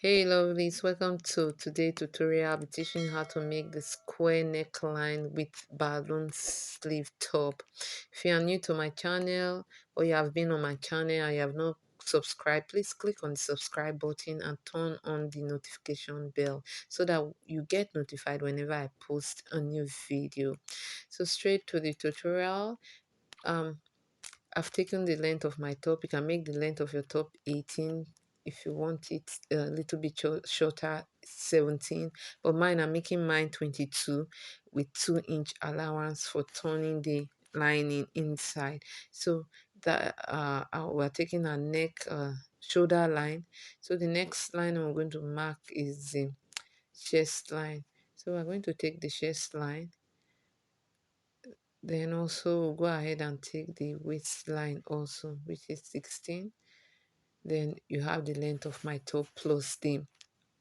Hey lovelies, welcome to today's tutorial. I'll be teaching you how to make the square neckline with balloon sleeve top. If you are new to my channel or you have been on my channel and you have not subscribed, please click on the subscribe button and turn on the notification bell so that you get notified whenever I post a new video. So straight to the tutorial. Um I've taken the length of my top. You can make the length of your top 18 if you want it a little bit shorter, 17. But mine, I'm making mine 22 with 2-inch allowance for turning the lining inside. So that we're taking a neck shoulder line. So the next line I'm going to mark is the chest line. So we're going to take the chest line, then also go ahead and take the waistline also, which is 16. Then you have the length of my top plus the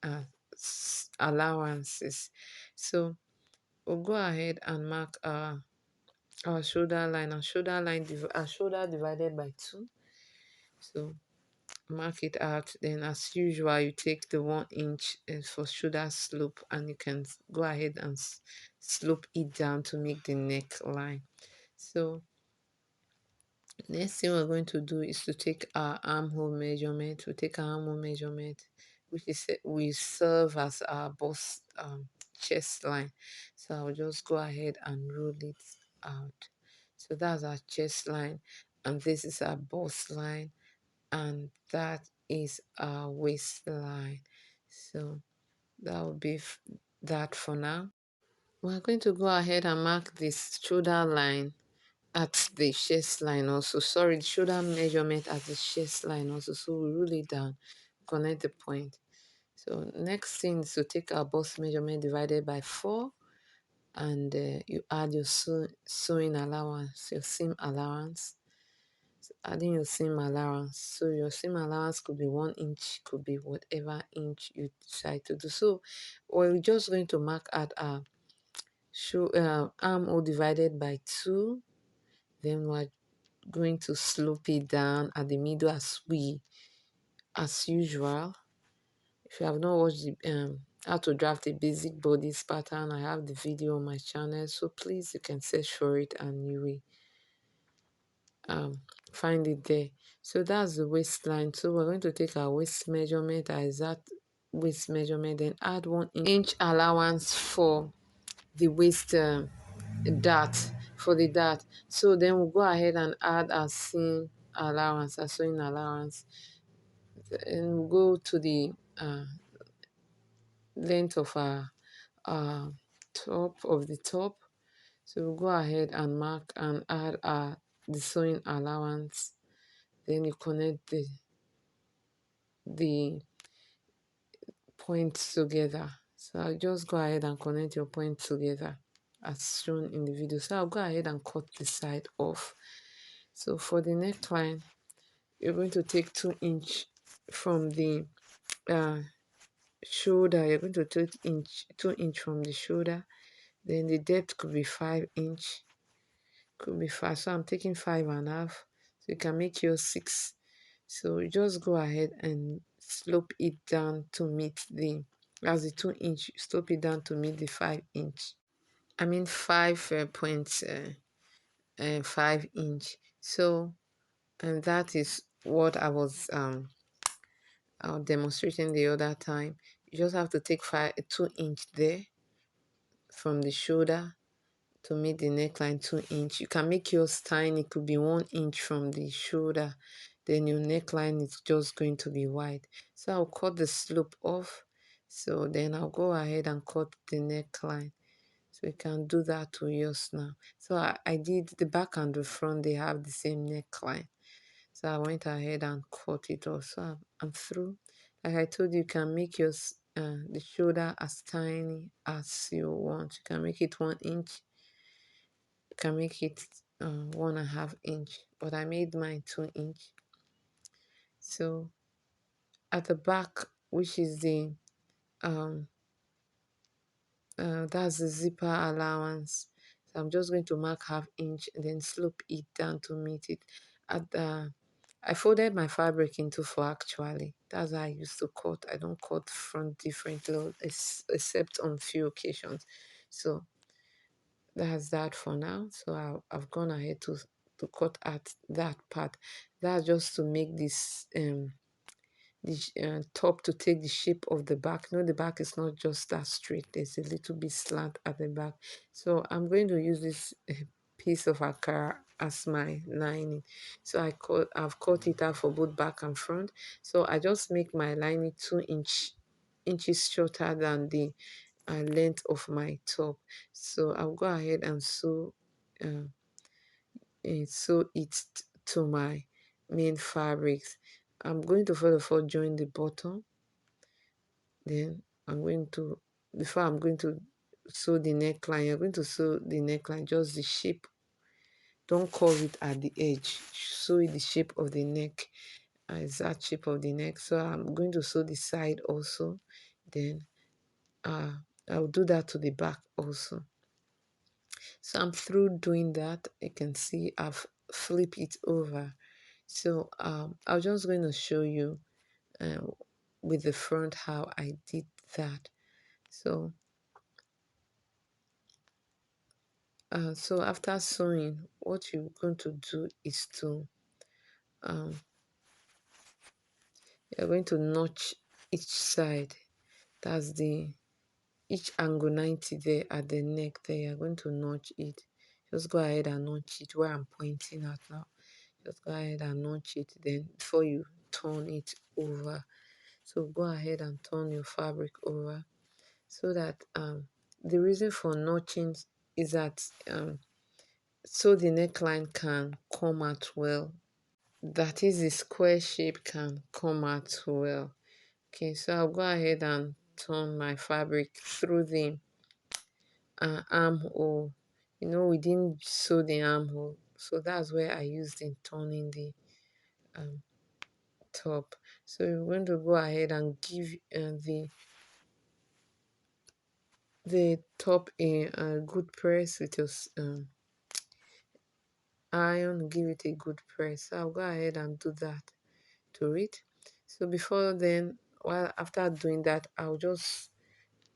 uh, allowances. So we'll go ahead and mark our shoulder line. Our shoulder divided by 2. So mark it out. Then as usual, you take the 1 inch for shoulder slope, and you can go ahead and slope it down to make the neckline. So next thing we're going to do is to take our armhole measurement. We take our armhole measurement, which is we serve as our bust chest line. So I'll just go ahead and roll it out. So that's our chest line, and this is our bust line, and that is our waistline. So that will be that for now. We're going to go ahead and mark this shoulder line at the chest line also. Sorry, the shoulder measurement at the chest line also. So we roll it down, connect the point. So next thing is to take our bust measurement divided by 4, and you add your sewing allowance, your seam allowance. So adding your seam allowance. So your seam allowance could be 1 inch, could be whatever inch you decide to do. So we're just going to mark at our armhole divided by 2. Then we're going to slope it down at the middle as usual. If you have not watched the how to draft a basic bodice pattern, I have the video on my channel, so please you can search for it and you will find it there. So that's the waistline. So we're going to take our waist measurement, our exact waist measurement, then add 1 inch allowance for the waist dart, for the dart. So then we'll go ahead and add our seam allowance, our sewing allowance, and we'll go to the length of our top of the top. So we'll go ahead and mark and add the sewing allowance. Then you connect the points together. So I'll just go ahead and connect your points together as shown in the video. So I'll go ahead and cut the side off. So for the neckline, you're going to take 2 inch from the uh, shoulder. You're going to take 2 inch from the shoulder. Then the depth could be 5 inch, could be 5. So I'm taking 5.5. So you can make your 6. So you just go ahead and slope it down to meet as the 2 inch. Slope it down to meet the 5 inch. I mean 5.5 inch. So and that is what I was demonstrating the other time. You just have to take 2 inch there from the shoulder to meet the neckline, 2 inch. You can make yours tiny, it could be 1 inch from the shoulder. Then your neckline is just going to be wide. So I'll cut the slope off. So then I'll go ahead and cut the neckline. So you can do that to yours now. So I did the back and the front, they have the same neckline. So I went ahead and cut it off. So I'm through. Like I told you, you can make your the shoulder as tiny as you want. You can make it 1 inch. You can make it 1.5 inch. But I made mine 2 inch. So at the back, which is the that's the zipper allowance. So I'm just going to mark 1/2 inch and then slope it down to meet it at the I folded my fabric into four actually. That's how I used to cut. I don't cut front differently except on few occasions. So that's that for now. So I've gone ahead to cut at that part. That's just to make this the top to take the shape of the back. No, the back is not just that straight. There's a little bit slant at the back. So I'm going to use this piece of Ankara as my lining. So I've cut it out for both back and front. So I just make my lining 2 inches shorter than the length of my top. So I'll go ahead and uh, sew it to my main fabrics. I'm going to first of all join the bottom, then before I'm going to sew the neckline, you're going to sew the neckline, just the shape. Don't curve it at the edge. Sew it the shape of the neck, exact shape of the neck. So I'm going to sew the side also. Then uh, I'll do that to the back also. So I'm through doing that. You can see I've flipped it over. So I'm just going to show you uh, with the front how I did that. So after sewing, what you're going to do is to um, you're going to notch each side. That's the each angle 90 there at the neck there. You're going to notch it. Just go ahead and notch it where I'm pointing at now. Just go ahead and notch it then before you turn it over. So go ahead and turn your fabric over so that the reason for notching is that so the neckline can come out well. That is, the square shape can come out well. Okay, so I'll go ahead and turn my fabric through the armhole. We didn't sew the armhole, so that's where I used in turning the um, top. So you're going to go ahead and give the top a good press with your iron. Give it a good press. So I'll go ahead and do that to it. So before then, while after doing that, I'll just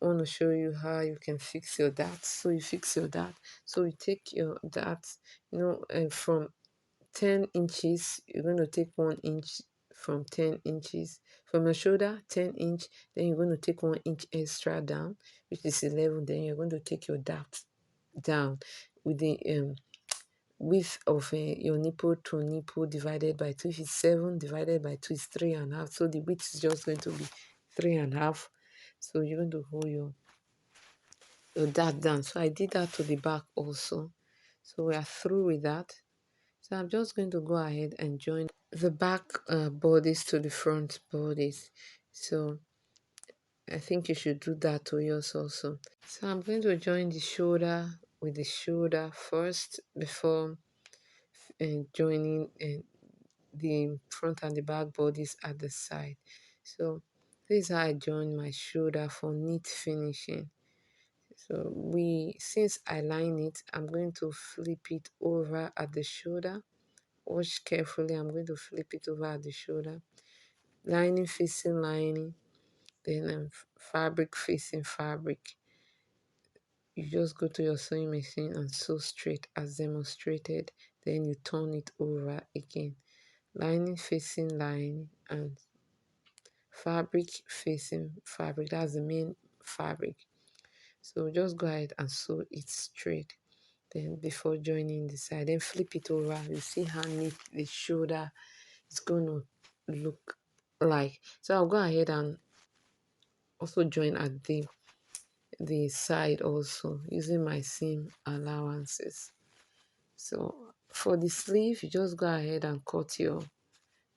want to show you how you can fix your dart. So you fix your dart. So you take your dart, from 10 inches, you're going to take 1 inch from 10 inches from your shoulder, 10 inch, then you're going to take 1 inch extra down, which is 11. Then you're going to take your dart down with the width of your nipple to nipple divided by 2. If it's 7 divided by 2 is 3.5. So the width is just going to be 3.5. So you're going to hold your dart down. So I did that to the back also. So we are through with that. So I'm just going to go ahead and join the back bodies to the front bodies. So I think you should do that to yours also. So I'm going to join the shoulder with the shoulder first before joining the front and the back bodies at the side. So this is how I join my shoulder for neat finishing. So since I line it, I'm going to flip it over at the shoulder. Watch carefully. I'm going to flip it over at the shoulder. Lining facing lining, then fabric facing fabric. You just go to your sewing machine and sew straight as demonstrated. Then you turn it over again. Lining facing lining and fabric facing fabric. That's the main fabric. So just go ahead and sew it straight. Then before joining the side, then flip it over. You see how neat the shoulder is going to look like. So I'll go ahead and also join at the side also using my seam allowances. So for the sleeve, you just go ahead and cut your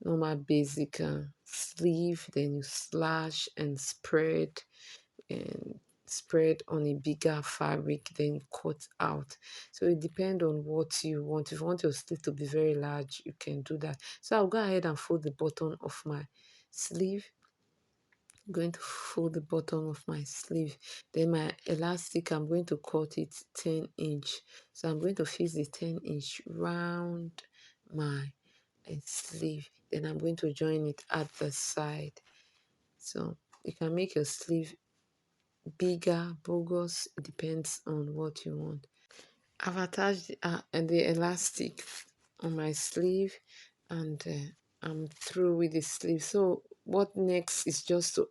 normal basic sleeve, then you slash and spread on a bigger fabric, then you cut out. So it depends on what you want. If you want your sleeve to be very large, you can do that. So I'll go ahead and fold the bottom of my sleeve. I'm going to fold the bottom of my sleeve. Then my elastic, I'm going to cut it 10 inch. So I'm going to fix the 10 inch round my a sleeve. Then I'm going to join it at the side. So you can make your sleeve bigger, bogus, it depends on what you want. I've attached the elastic on my sleeve, and I'm through with the sleeve. So what next is just to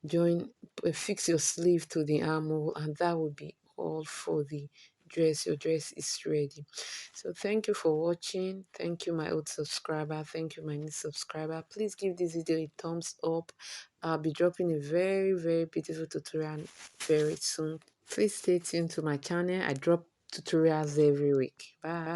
join, fix your sleeve to the armhole, and that will be all for the dress. Your dress is ready. So thank you for watching. Thank you, my old subscriber. Thank you, my new subscriber. Please give this video a thumbs up. I'll be dropping a very, very beautiful tutorial very soon. Please stay tuned to my channel. I drop tutorials every week. Bye.